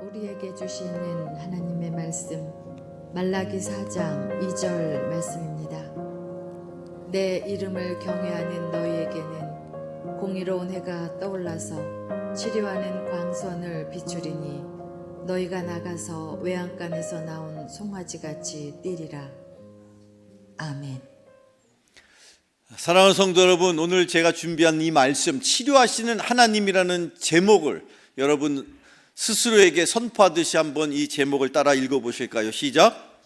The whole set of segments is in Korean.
우리에게 주시는 하나님의 말씀 말라기 4장 2절 말씀입니다. 내 이름을 경외하는 너희에게는 공의로운 해가 떠올라서 치료하는 광선을 비추리니 너희가 나가서 외양간에서 나온 송아지같이 뛰리라. 아멘. 사랑하는 성도 여러분, 오늘 제가 준비한 이 말씀 치료하시는 하나님이라는 제목을 여러분 스스로에게 선포하듯이 한번 이 제목을 따라 읽어보실까요? 시작.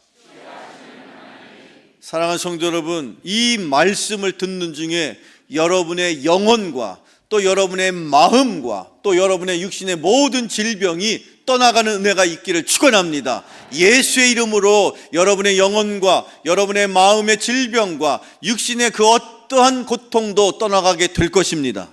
사랑하는 성도 여러분, 이 말씀을 듣는 중에 여러분의 영혼과 또 여러분의 마음과 또 여러분의 육신의 모든 질병이 떠나가는 은혜가 있기를 축원합니다. 예수의 이름으로 여러분의 영혼과 여러분의 마음의 질병과 육신의 그 어떠한 고통도 떠나가게 될 것입니다.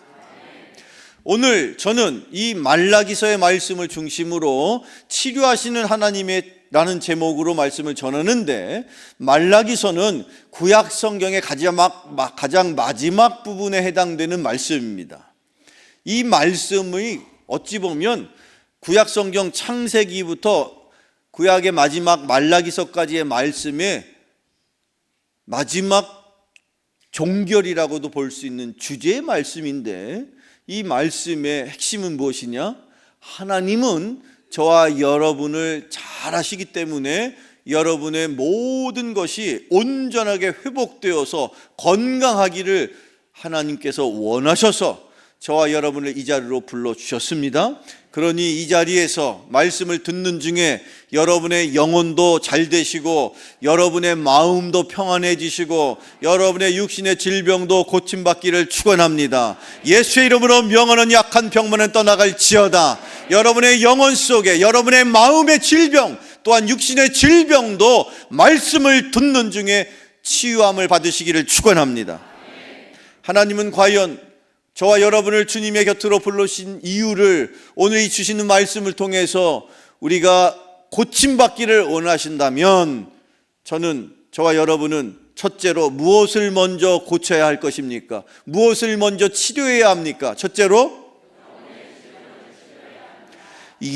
오늘 저는 이 말라기서의 말씀을 중심으로 치료하시는 하나님의 라는 제목으로 말씀을 전하는데, 말라기서는 구약 성경의 가장 마지막 부분에 해당되는 말씀입니다. 이 말씀이 어찌 보면 구약 성경 창세기부터 구약의 마지막 말라기서까지의 말씀의 마지막 종결이라고도 볼 수 있는 주제의 말씀인데, 이 말씀의 핵심은 무엇이냐? 하나님은 저와 여러분을 잘 아시기 때문에 여러분의 모든 것이 온전하게 회복되어서 건강하기를 하나님께서 원하셔서 저와 여러분을 이 자리로 불러주셨습니다. 그러니 이 자리에서 말씀을 듣는 중에 여러분의 영혼도 잘 되시고 여러분의 마음도 평안해지시고 여러분의 육신의 질병도 고침받기를 축원합니다. 예수의 이름으로 명하는 약한 병만은 떠나갈지어다. 여러분의 영혼 속에 여러분의 마음의 질병 또한 육신의 질병도 말씀을 듣는 중에 치유함을 받으시기를 축원합니다. 하나님은 과연 저와 여러분을 주님의 곁으로 불러신 이유를 오늘 이 주시는 말씀을 통해서 우리가 고침받기를 원하신다면, 저와 여러분은 첫째로 무엇을 먼저 고쳐야 할 것입니까? 무엇을 먼저 치료해야 합니까? 첫째로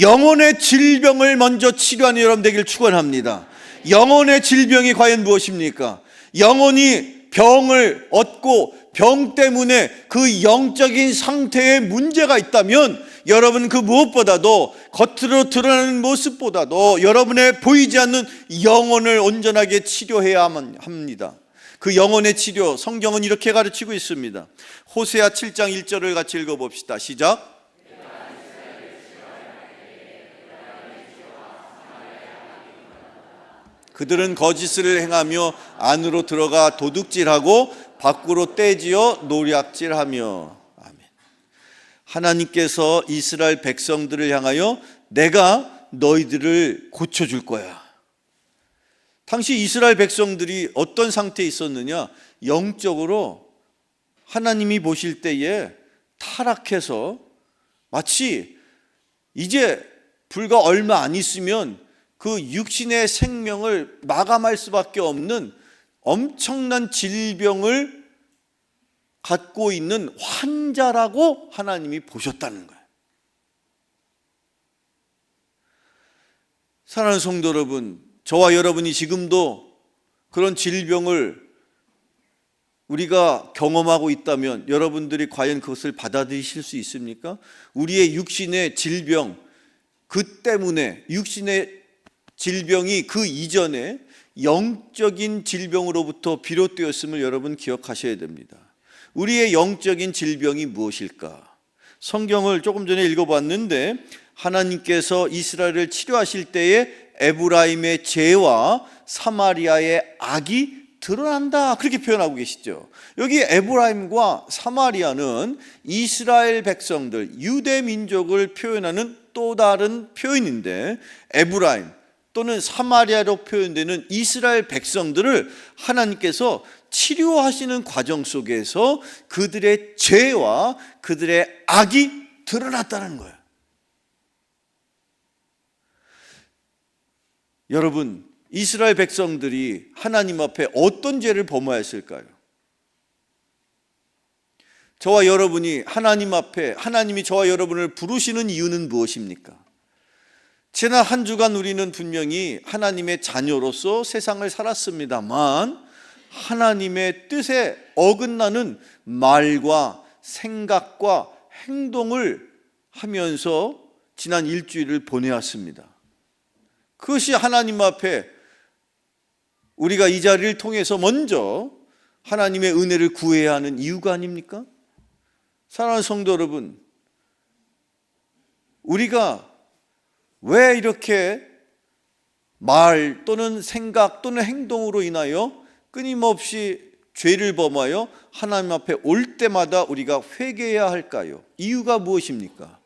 영혼의 질병을 먼저 치료하는 여러분 되길 축원합니다. 영혼의 질병이 과연 무엇입니까? 영혼이 병을 얻고 병 때문에 그 영적인 상태에 문제가 있다면 여러분 그 무엇보다도 겉으로 드러나는 모습보다도 여러분의 보이지 않는 영혼을 온전하게 치료해야 합니다. 그 영혼의 치료, 성경은 이렇게 가르치고 있습니다. 호세아 7장 1절을 같이 읽어봅시다. 시작. 그들은 거짓을 행하며 안으로 들어가 도둑질하고 밖으로 떼지어 노략질하며. 아멘. 하나님께서 이스라엘 백성들을 향하여 내가 너희들을 고쳐줄 거야. 당시 이스라엘 백성들이 어떤 상태에 있었느냐? 영적으로 하나님이 보실 때에 타락해서 마치 이제 불과 얼마 안 있으면 그 육신의 생명을 마감할 수밖에 없는 엄청난 질병을 갖고 있는 환자라고 하나님이 보셨다는 거예요. 사랑하는 성도 여러분, 저와 여러분이 지금도 그런 질병을 우리가 경험하고 있다면 여러분들이 과연 그것을 받아들이실 수 있습니까? 우리의 육신의 질병, 그 때문에 육신의 질병이 그 이전에 영적인 질병으로부터 비롯되었음을 여러분 기억하셔야 됩니다. 우리의 영적인 질병이 무엇일까? 성경을 조금 전에 읽어봤는데 하나님께서 이스라엘을 치료하실 때에 에브라임의 죄와 사마리아의 악이 드러난다, 그렇게 표현하고 계시죠. 여기 에브라임과 사마리아는 이스라엘 백성들, 유대 민족을 표현하는 또 다른 표현인데, 에브라임 또는 사마리아로 표현되는 이스라엘 백성들을 하나님께서 치료하시는 과정 속에서 그들의 죄와 그들의 악이 드러났다는 거예요. 여러분, 이스라엘 백성들이 하나님 앞에 어떤 죄를 범하였을까요? 저와 여러분이 하나님 앞에 하나님이 저와 여러분을 부르시는 이유는 무엇입니까? 지난 한 주간 우리는 분명히 하나님의 자녀로서 세상을 살았습니다만 하나님의 뜻에 어긋나는 말과 생각과 행동을 하면서 지난 일주일을 보내왔습니다. 그것이 하나님 앞에 우리가 이 자리를 통해서 먼저 하나님의 은혜를 구해야 하는 이유가 아닙니까? 사랑하는 성도 여러분, 우리가 왜 이렇게 말 또는 생각 또는 행동으로 인하여 끊임없이 죄를 범하여 하나님 앞에 올 때마다 우리가 회개해야 할까요? 이유가 무엇입니까?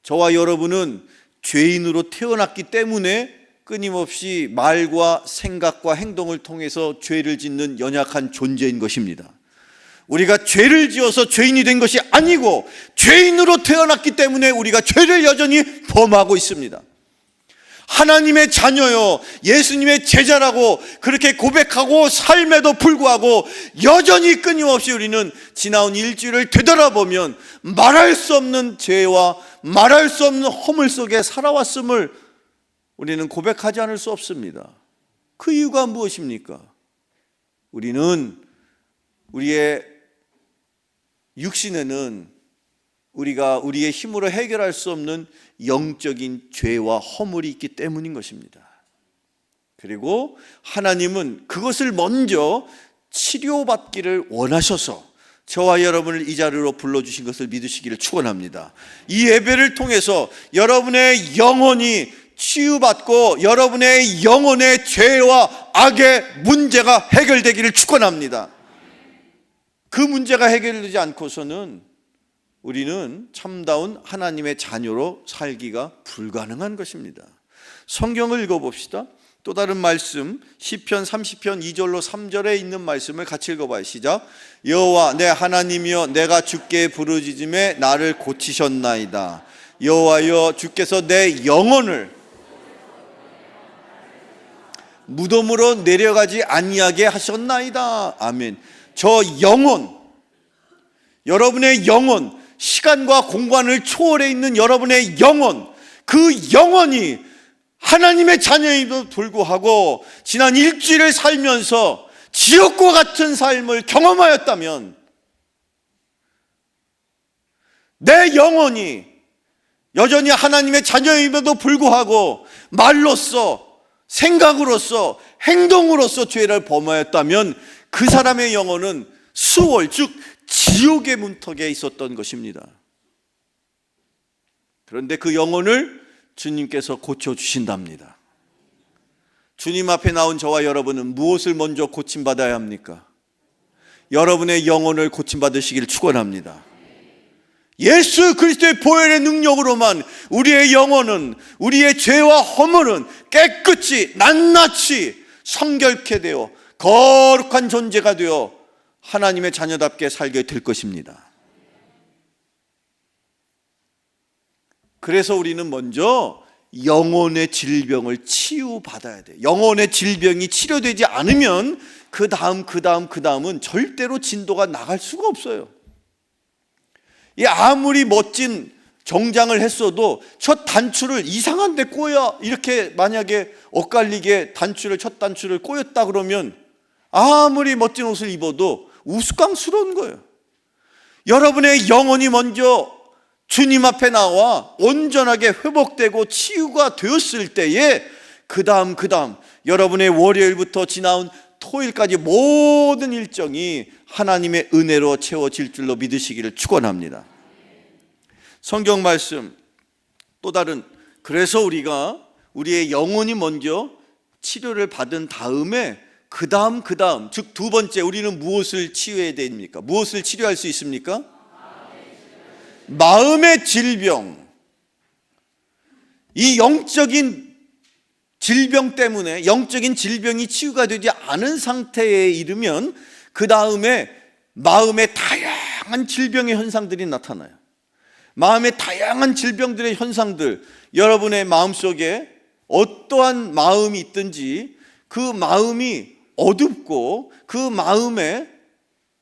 저와 여러분은 죄인으로 태어났기 때문에 끊임없이 말과 생각과 행동을 통해서 죄를 짓는 연약한 존재인 것입니다. 우리가 죄를 지어서 죄인이 된 것이 아니고 죄인으로 태어났기 때문에 우리가 죄를 여전히 범하고 있습니다. 하나님의 자녀요, 예수님의 제자라고 그렇게 고백하고 삶에도 불구하고 여전히 끊임없이 우리는 지나온 일주일을 되돌아보면 말할 수 없는 죄와 말할 수 없는 허물 속에 살아왔음을 우리는 고백하지 않을 수 없습니다. 그 이유가 무엇입니까? 우리는 우리의 육신에는 우리가 우리의 힘으로 해결할 수 없는 영적인 죄와 허물이 있기 때문인 것입니다. 그리고 하나님은 그것을 먼저 치료받기를 원하셔서 저와 여러분을 이 자리로 불러주신 것을 믿으시기를 축원합니다. 이 예배를 통해서 여러분의 영혼이 치유받고 여러분의 영혼의 죄와 악의 문제가 해결되기를 축원합니다. 그 문제가 해결되지 않고서는 우리는 참다운 하나님의 자녀로 살기가 불가능한 것입니다. 성경을 읽어봅시다. 또 다른 말씀 시편 30편 2절로 3절에 있는 말씀을 같이 읽어봐요. 시작. 여호와 내 하나님이여 내가 주께 부르짖음에 나를 고치셨나이다. 여호와여 주께서 내 영혼을 무덤으로 내려가지 아니하게 하셨나이다. 아멘. 저 영혼, 여러분의 영혼, 시간과 공간을 초월해 있는 여러분의 영혼, 그 영혼이 하나님의 자녀임에도 불구하고 지난 일주일을 살면서 지옥과 같은 삶을 경험하였다면 내 영혼이 여전히 하나님의 자녀임에도 불구하고 말로써, 생각으로써, 행동으로써 죄를 범하였다면 그 사람의 영혼은 수월, 즉 지옥의 문턱에 있었던 것입니다. 그런데 그 영혼을 주님께서 고쳐주신답니다. 주님 앞에 나온 저와 여러분은 무엇을 먼저 고침받아야 합니까? 여러분의 영혼을 고침받으시기를 축원합니다. 예수 그리스도의 보혈의 능력으로만 우리의 영혼은, 우리의 죄와 허물은 깨끗이 낱낱이 성결케 되어 거룩한 존재가 되어 하나님의 자녀답게 살게 될 것입니다. 그래서 우리는 먼저 영혼의 질병을 치유받아야 돼요. 영혼의 질병이 치료되지 않으면 그 다음은 절대로 진도가 나갈 수가 없어요. 아무리 멋진 정장을 했어도 첫 단추를 이상한 데 꼬여, 이렇게 만약에 엇갈리게 첫 단추를 꼬였다 그러면 아무리 멋진 옷을 입어도 우스꽝스러운 거예요. 여러분의 영혼이 먼저 주님 앞에 나와 온전하게 회복되고 치유가 되었을 때에 그 다음 여러분의 월요일부터 지나온 토요일까지 모든 일정이 하나님의 은혜로 채워질 줄로 믿으시기를 축원합니다. 성경 말씀 또 다른, 그래서 우리가 우리의 영혼이 먼저 치료를 받은 다음에 그 다음 즉 두 번째 우리는 무엇을 치유해야 됩니까? 무엇을 치료할 수 있습니까? 마음의 질병. 이 영적인 질병 때문에 영적인 질병이 치유가 되지 않은 상태에 이르면 그 다음에 마음의 다양한 질병의 현상들이 나타나요. 마음의 다양한 질병들의 현상들, 여러분의 마음속에 어떠한 마음이 있든지 그 마음이 어둡고 그 마음에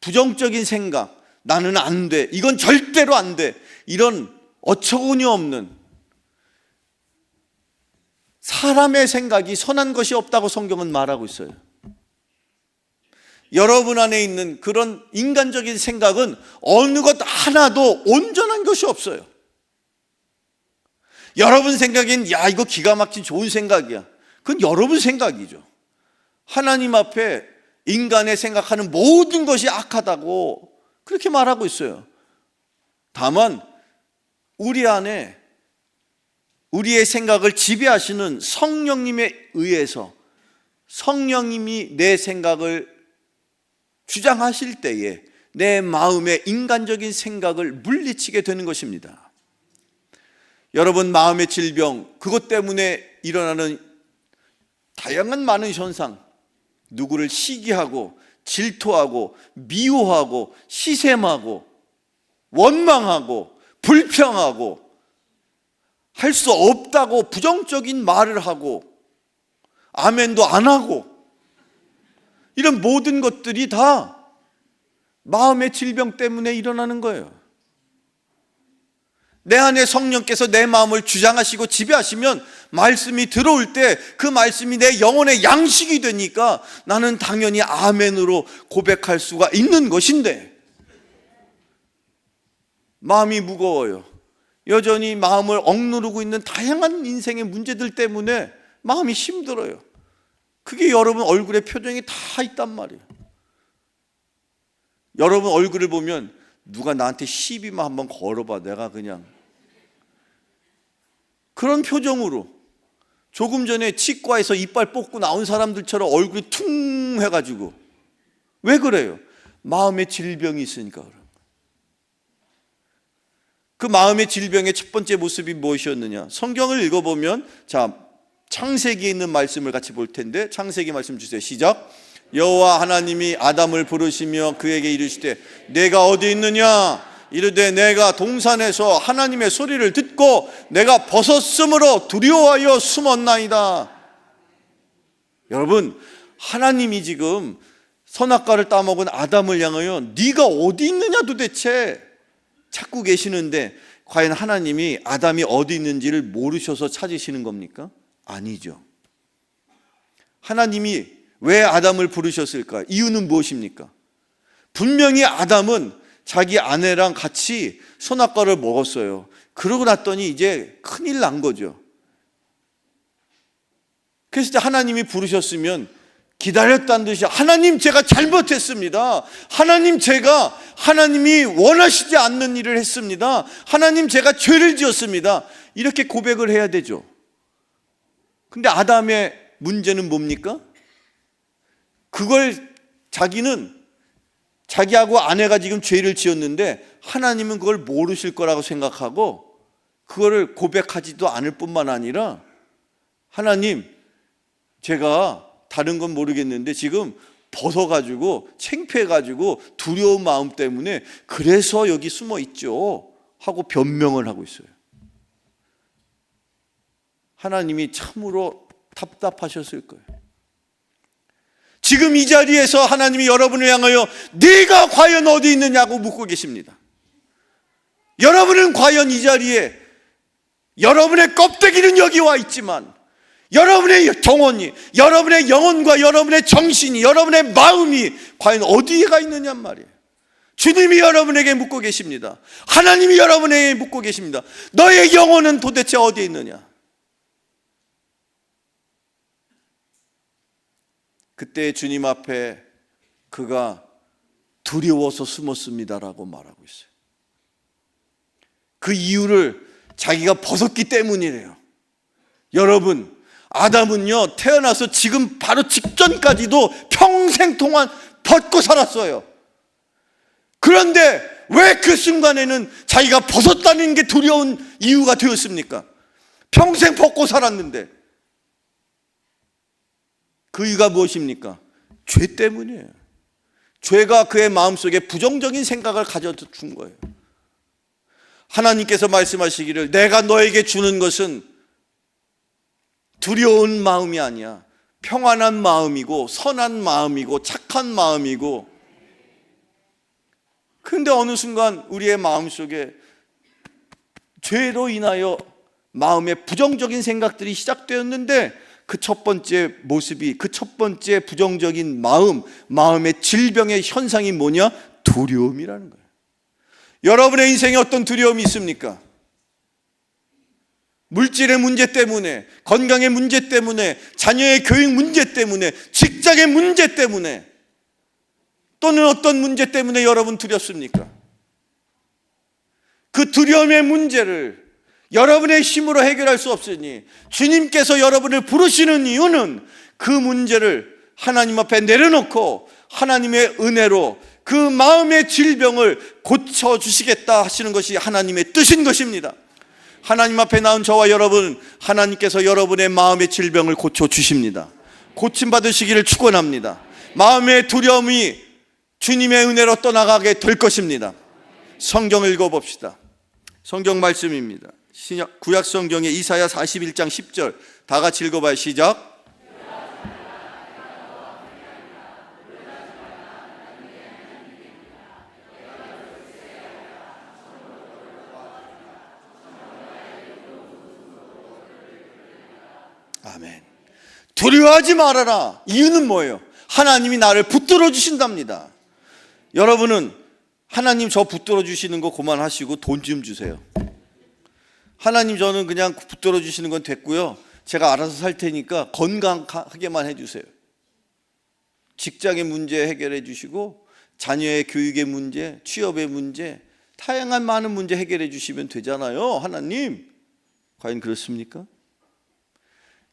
부정적인 생각, 나는 안 돼, 이건 절대로 안 돼, 이런 어처구니 없는 사람의 생각이 선한 것이 없다고 성경은 말하고 있어요. 여러분 안에 있는 그런 인간적인 생각은 어느 것 하나도 온전한 것이 없어요. 여러분 생각엔 야 이거 기가 막힌 좋은 생각이야. 그건 여러분 생각이죠. 하나님 앞에 인간의 생각하는 모든 것이 악하다고 그렇게 말하고 있어요. 다만 우리 안에 우리의 생각을 지배하시는 성령님에 의해서 성령님이 내 생각을 주장하실 때에 내 마음의 인간적인 생각을 물리치게 되는 것입니다. 여러분, 마음의 질병, 그것 때문에 일어나는 다양한 많은 현상, 누구를 시기하고 질투하고 미워하고 시샘하고 원망하고 불평하고 할 수 없다고 부정적인 말을 하고 아멘도 안 하고 이런 모든 것들이 다 마음의 질병 때문에 일어나는 거예요. 내 안에 성령께서 내 마음을 주장하시고 지배하시면 말씀이 들어올 때 그 말씀이 내 영혼의 양식이 되니까 나는 당연히 아멘으로 고백할 수가 있는 것인데, 마음이 무거워요. 여전히 마음을 억누르고 있는 다양한 인생의 문제들 때문에 마음이 힘들어요. 그게 여러분 얼굴에 표정이 다 있단 말이에요. 여러분 얼굴을 보면 누가 나한테 시비만 한번 걸어봐, 내가 그냥 그런 표정으로 조금 전에 치과에서 이빨 뽑고 나온 사람들처럼 얼굴이 퉁 해가지고. 왜 그래요? 마음의 질병이 있으니까 그래요. 그 마음의 질병의 첫 번째 모습이 무엇이었느냐? 성경을 읽어보면, 자, 창세기에 있는 말씀을 같이 볼 텐데, 창세기 말씀 주세요. 시작. 여호와 하나님이 아담을 부르시며 그에게 이르시되 내가 어디 있느냐? 이르되 내가 동산에서 하나님의 소리를 듣고 내가 벗었으므로 두려워하여 숨었나이다. 여러분, 하나님이 지금 선악과를 따먹은 아담을 향하여 네가 어디 있느냐 도대체 찾고 계시는데, 과연 하나님이 아담이 어디 있는지를 모르셔서 찾으시는 겁니까? 아니죠. 하나님이 왜 아담을 부르셨을까? 이유는 무엇입니까? 분명히 아담은 자기 아내랑 같이 선악과를 먹었어요. 그러고 났더니 이제 큰일 난 거죠. 그래서 하나님이 부르셨으면 기다렸다는 듯이, 하나님 제가 잘못했습니다. 하나님 제가 하나님이 원하시지 않는 일을 했습니다. 하나님 제가 죄를 지었습니다. 이렇게 고백을 해야 되죠. 근데 아담의 문제는 뭡니까? 그걸 자기하고 아내가 지금 죄를 지었는데 하나님은 그걸 모르실 거라고 생각하고 그거를 고백하지도 않을 뿐만 아니라, 하나님 제가 다른 건 모르겠는데 지금 벗어가지고 창피해가지고 두려운 마음 때문에 그래서 여기 숨어 있죠 하고 변명을 하고 있어요. 하나님이 참으로 답답하셨을 거예요. 지금 이 자리에서 하나님이 여러분을 향하여 네가 과연 어디 있느냐고 묻고 계십니다. 여러분은 과연 이 자리에, 여러분의 껍데기는 여기 와 있지만 여러분의 정원이, 여러분의 영혼과 여러분의 정신이, 여러분의 마음이 과연 어디에 있느냔 말이에요. 주님이 여러분에게 묻고 계십니다. 하나님이 여러분에게 묻고 계십니다. 너의 영혼은 도대체 어디에 있느냐? 그때 주님 앞에 그가 두려워서 숨었습니다라고 말하고 있어요. 그 이유를 자기가 벗었기 때문이래요. 여러분, 아담은요 태어나서 지금 바로 직전까지도 평생 동안 벗고 살았어요. 그런데 왜 그 순간에는 자기가 벗었다는 게 두려운 이유가 되었습니까? 평생 벗고 살았는데. 그 이유가 무엇입니까? 죄 때문이에요. 죄가 그의 마음속에 부정적인 생각을 가져다 준 거예요. 하나님께서 말씀하시기를 내가 너에게 주는 것은 두려운 마음이 아니야. 평안한 마음이고 선한 마음이고 착한 마음이고. 그런데 어느 순간 우리의 마음속에 죄로 인하여 마음에 부정적인 생각들이 시작되었는데 그 첫 번째 모습이, 그 첫 번째 부정적인 마음의 질병의 현상이 뭐냐? 두려움이라는 거예요. 여러분의 인생에 어떤 두려움이 있습니까? 물질의 문제 때문에, 건강의 문제 때문에, 자녀의 교육 문제 때문에, 직장의 문제 때문에, 또는 어떤 문제 때문에 여러분 두렵습니까? 그 두려움의 문제를 여러분의 힘으로 해결할 수 없으니 주님께서 여러분을 부르시는 이유는 그 문제를 하나님 앞에 내려놓고 하나님의 은혜로 그 마음의 질병을 고쳐주시겠다 하시는 것이 하나님의 뜻인 것입니다. 하나님 앞에 나온 저와 여러분, 하나님께서 여러분의 마음의 질병을 고쳐주십니다. 고침받으시기를 축원합니다. 마음의 두려움이 주님의 은혜로 떠나가게 될 것입니다. 성경을 읽어봅시다. 성경 말씀입니다. 구약 성경의 이사야 41장 10절 다 같이 읽어봐요. 시작. 아멘. 두려워하지 말아라. 이유는 뭐예요? 하나님이 나를 붙들어 주신답니다. 여러분은 하나님 저 붙들어 주시는 거 그만하시고 돈 좀 주세요. 하나님 저는 그냥 붙들어 주시는 건 됐고요, 제가 알아서 살 테니까 건강하게만 해주세요. 직장의 문제 해결해 주시고 자녀의 교육의 문제, 취업의 문제, 다양한 많은 문제 해결해 주시면 되잖아요. 하나님, 과연 그렇습니까?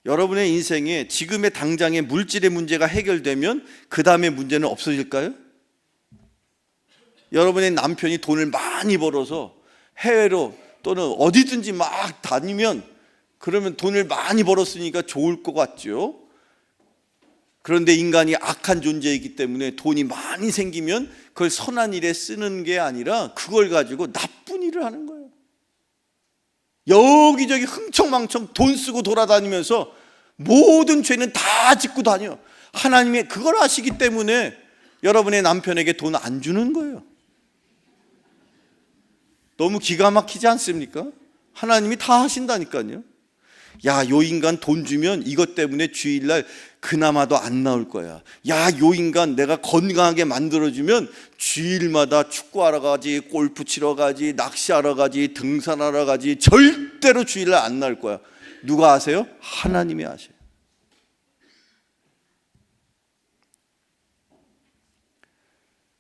여러분의 인생에 지금의 당장의 물질의 문제가 해결되면 그 다음에 문제는 없어질까요? 여러분의 남편이 돈을 많이 벌어서 해외로 또는 어디든지 막 다니면, 그러면 돈을 많이 벌었으니까 좋을 것 같죠. 그런데 인간이 악한 존재이기 때문에 돈이 많이 생기면 그걸 선한 일에 쓰는 게 아니라 그걸 가지고 나쁜 일을 하는 거예요. 여기저기 흥청망청 돈 쓰고 돌아다니면서 모든 죄는 다 짓고 다녀. 하나님이 그걸 아시기 때문에 여러분의 남편에게 돈 안 주는 거예요. 너무 기가 막히지 않습니까? 하나님이 다 하신다니까요. 야, 요 인간 돈 주면 이것 때문에 주일날 그나마도 안 나올 거야. 야, 요 인간 내가 건강하게 만들어주면 주일마다 축구하러 가지, 골프 치러 가지, 낚시하러 가지, 등산하러 가지, 절대로 주일날 안 나올 거야. 누가 아세요? 하나님이 아셔요.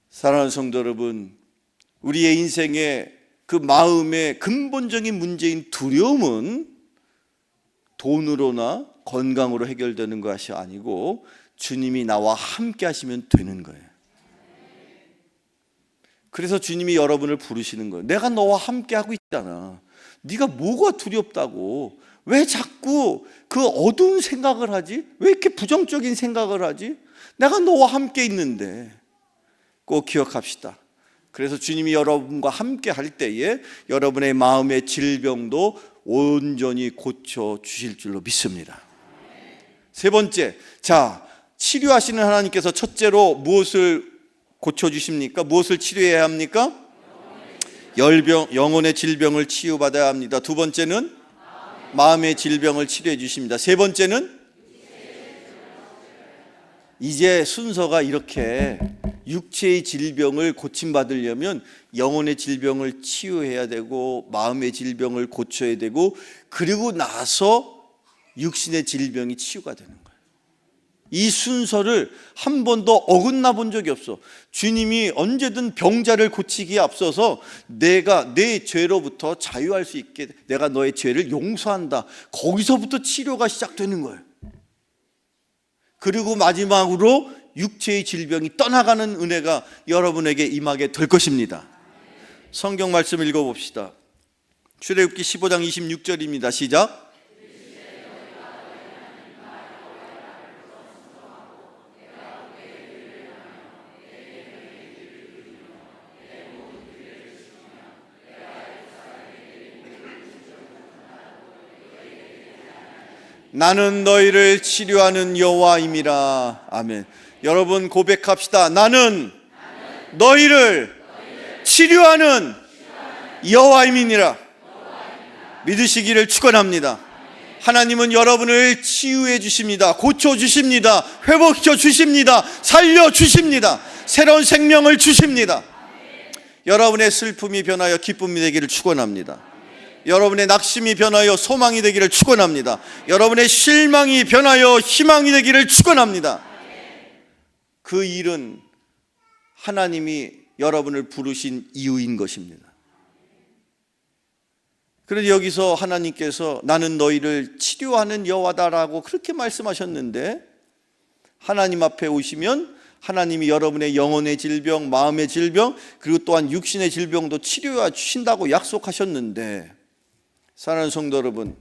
사랑하는 성도 여러분, 우리의 인생에 그 마음의 근본적인 문제인 두려움은 돈으로나 건강으로 해결되는 것이 아니고 주님이 나와 함께 하시면 되는 거예요. 그래서 주님이 여러분을 부르시는 거예요. 내가 너와 함께 하고 있잖아. 네가 뭐가 두렵다고? 왜 자꾸 그 어두운 생각을 하지? 왜 이렇게 부정적인 생각을 하지? 내가 너와 함께 있는데. 꼭 기억합시다. 그래서 주님이 여러분과 함께 할 때에 여러분의 마음의 질병도 온전히 고쳐 주실 줄로 믿습니다. 세 번째, 자, 치료하시는 하나님께서 첫째로 무엇을 고쳐 주십니까? 무엇을 치료해야 합니까? 영혼의 질병을 치유받아야 합니다. 두 번째는 마음의 질병을 치료해 주십니다. 세 번째는 이제 순서가 이렇게, 육체의 질병을 고침받으려면 영혼의 질병을 치유해야 되고 마음의 질병을 고쳐야 되고, 그리고 나서 육신의 질병이 치유가 되는 거예요. 이 순서를 한 번도 어긋나 본 적이 없어. 주님이 언제든 병자를 고치기에 앞서서 내가 내 죄로부터 자유할 수 있게, 내가 너의 죄를 용서한다, 거기서부터 치료가 시작되는 거예요. 그리고 마지막으로 육체의 질병이 떠나가는 은혜가 여러분에게 임하게 될 것입니다. 성경 말씀 읽어봅시다. 출애굽기 15장 26절입니다. 시작. 나는 너희를 치료하는 여호와임이라. 아멘. 여러분 고백합시다. 나는 너희를 치료하는 여호와임이니라. 믿으시기를 축원합니다. 하나님은 여러분을 치유해 주십니다. 고쳐 주십니다. 회복시켜 주십니다. 살려 주십니다. 새로운 생명을 주십니다. 여러분의 슬픔이 변하여 기쁨이 되기를 축원합니다. 여러분의 낙심이 변하여 소망이 되기를 축원합니다. 여러분의 실망이 변하여 희망이 되기를 축원합니다. 그 일은 하나님이 여러분을 부르신 이유인 것입니다. 그래서 여기서 하나님께서 나는 너희를 치료하는 여호와다라고 그렇게 말씀하셨는데, 하나님 앞에 오시면 하나님이 여러분의 영혼의 질병, 마음의 질병, 그리고 또한 육신의 질병도 치료해 주신다고 약속하셨는데, 사랑하는 성도 여러분,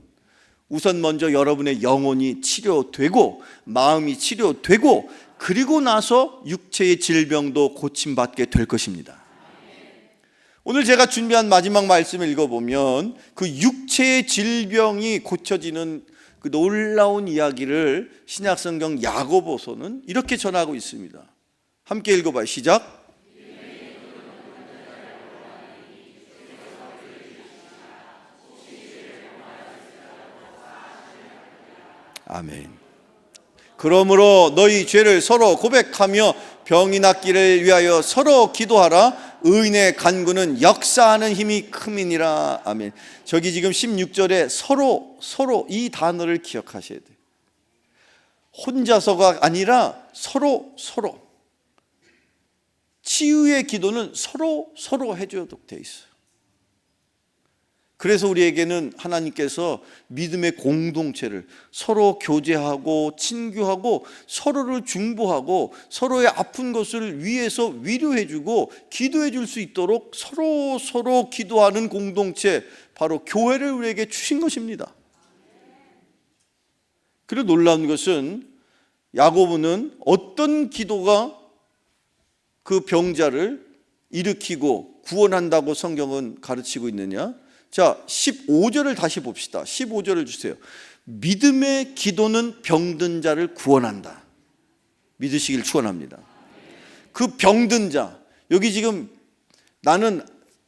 우선 먼저 여러분의 영혼이 치료되고 마음이 치료되고 그리고 나서 육체의 질병도 고침받게 될 것입니다. 오늘 제가 준비한 마지막 말씀을 읽어보면 그 육체의 질병이 고쳐지는 그 놀라운 이야기를 신약성경 야고보서는 이렇게 전하고 있습니다. 함께 읽어봐요. 시작. 아멘. 그러므로 너희 죄를 서로 고백하며 병이 낫기를 위하여 서로 기도하라. 의인의 간구는 역사하는 힘이 큼이니라. 아멘. 저기 지금 16절에 서로 이 단어를 기억하셔야 돼요. 혼자서가 아니라 서로. 치유의 기도는 서로 해줘도 돼 있어요. 그래서 우리에게는 하나님께서 믿음의 공동체를 서로 교제하고 친교하고 서로를 중보하고 서로의 아픈 것을 위해서 위로해주고 기도해 줄 수 있도록 서로 기도하는 공동체, 바로 교회를 우리에게 주신 것입니다. 그리고 놀라운 것은 야고보는 어떤 기도가 그 병자를 일으키고 구원한다고 성경은 가르치고 있느냐? 자, 15절을 다시 봅시다. 15절을 주세요. 믿음의 기도는 병든 자를 구원한다. 믿으시길 축원합니다. 그 병든 자, 여기 지금 나는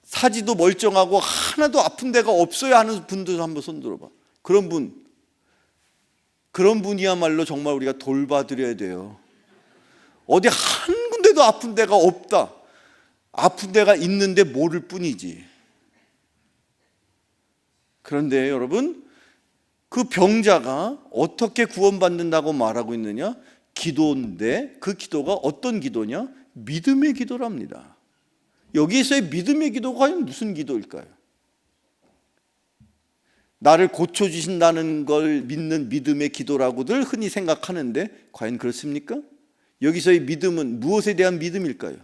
사지도 멀쩡하고 하나도 아픈 데가 없어야 하는 분들 한번 손 들어봐. 그런 분이야말로 정말 우리가 돌봐드려야 돼요. 어디 한 군데도 아픈 데가 없다. 아픈 데가 있는데 모를 뿐이지. 그런데 여러분, 그 병자가 어떻게 구원받는다고 말하고 있느냐? 기도인데 그 기도가 어떤 기도냐? 믿음의 기도랍니다. 여기에서의 믿음의 기도가 과연 무슨 기도일까요? 나를 고쳐주신다는 걸 믿는 믿음의 기도라고들 흔히 생각하는데 과연 그렇습니까? 여기서의 믿음은 무엇에 대한 믿음일까요?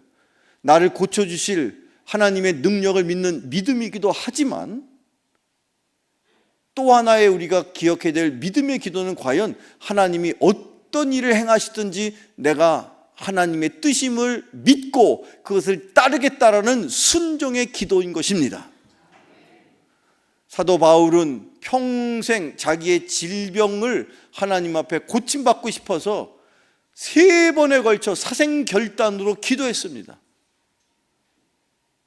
나를 고쳐주실 하나님의 능력을 믿는 믿음이기도 하지만 또 하나의 우리가 기억해야 될 믿음의 기도는 과연 하나님이 어떤 일을 행하시든지 내가 하나님의 뜻임을 믿고 그것을 따르겠다라는 순종의 기도인 것입니다. 사도 바울은 평생 자기의 질병을 하나님 앞에 고침받고 싶어서 3번에 걸쳐 사생결단으로 기도했습니다.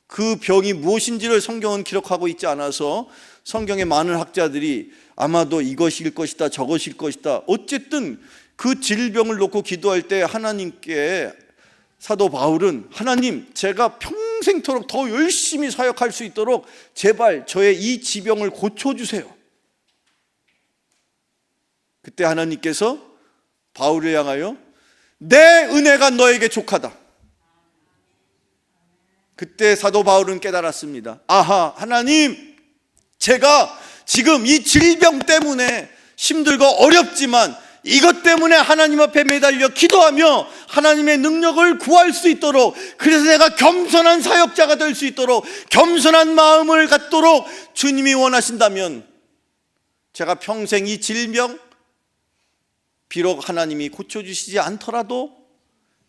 그 병이 무엇인지를 성경은 기록하고 있지 않아서 성경의 많은 학자들이 아마도 이것일 것이다, 저것일 것이다, 어쨌든 그 질병을 놓고 기도할 때 하나님께 사도 바울은 하나님, 제가 평생토록 더 열심히 사역할 수 있도록 제발 저의 이 지병을 고쳐주세요. 그때 하나님께서 바울을 향하여 내 은혜가 너에게 족하다. 그때 사도 바울은 깨달았습니다. 아하, 하나님, 제가 지금 이 질병 때문에 힘들고 어렵지만 이것 때문에 하나님 앞에 매달려 기도하며 하나님의 능력을 구할 수 있도록, 그래서 내가 겸손한 사역자가 될 수 있도록 겸손한 마음을 갖도록 주님이 원하신다면 제가 평생 이 질병 비록 하나님이 고쳐주시지 않더라도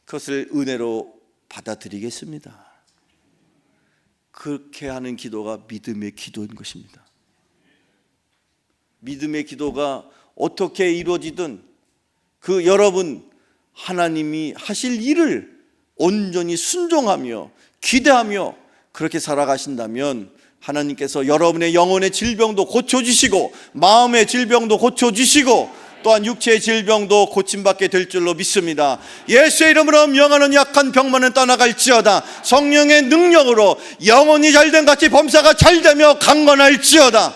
그것을 은혜로 받아들이겠습니다. 그렇게 하는 기도가 믿음의 기도인 것입니다. 믿음의 기도가 어떻게 이루어지든 그 여러분 하나님이 하실 일을 온전히 순종하며 기대하며 그렇게 살아가신다면 하나님께서 여러분의 영혼의 질병도 고쳐주시고 마음의 질병도 고쳐주시고 또한 육체의 질병도 고침받게 될 줄로 믿습니다. 예수의 이름으로 명하는 약한 병만은 떠나갈지어다. 성령의 능력으로 영혼이 잘된 같이 범사가 잘되며 강건할지어다.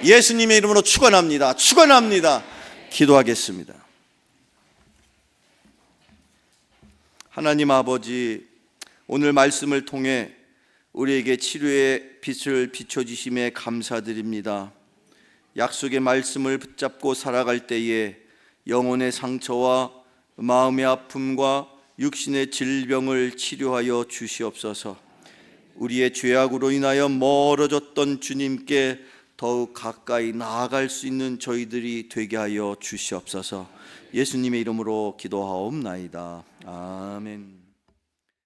예수님의 이름으로 축원합니다. 축원합니다. 기도하겠습니다. 하나님 아버지, 오늘 말씀을 통해 우리에게 치료의 빛을 비춰주심에 감사드립니다. 약속의 말씀을 붙잡고 살아갈 때에 영혼의 상처와 마음의 아픔과 육신의 질병을 치료하여 주시옵소서. 우리의 죄악으로 인하여 멀어졌던 주님께 더욱 가까이 나아갈 수 있는 저희들이 되게 하여 주시옵소서. 예수님의 이름으로 기도하옵나이다. 아멘.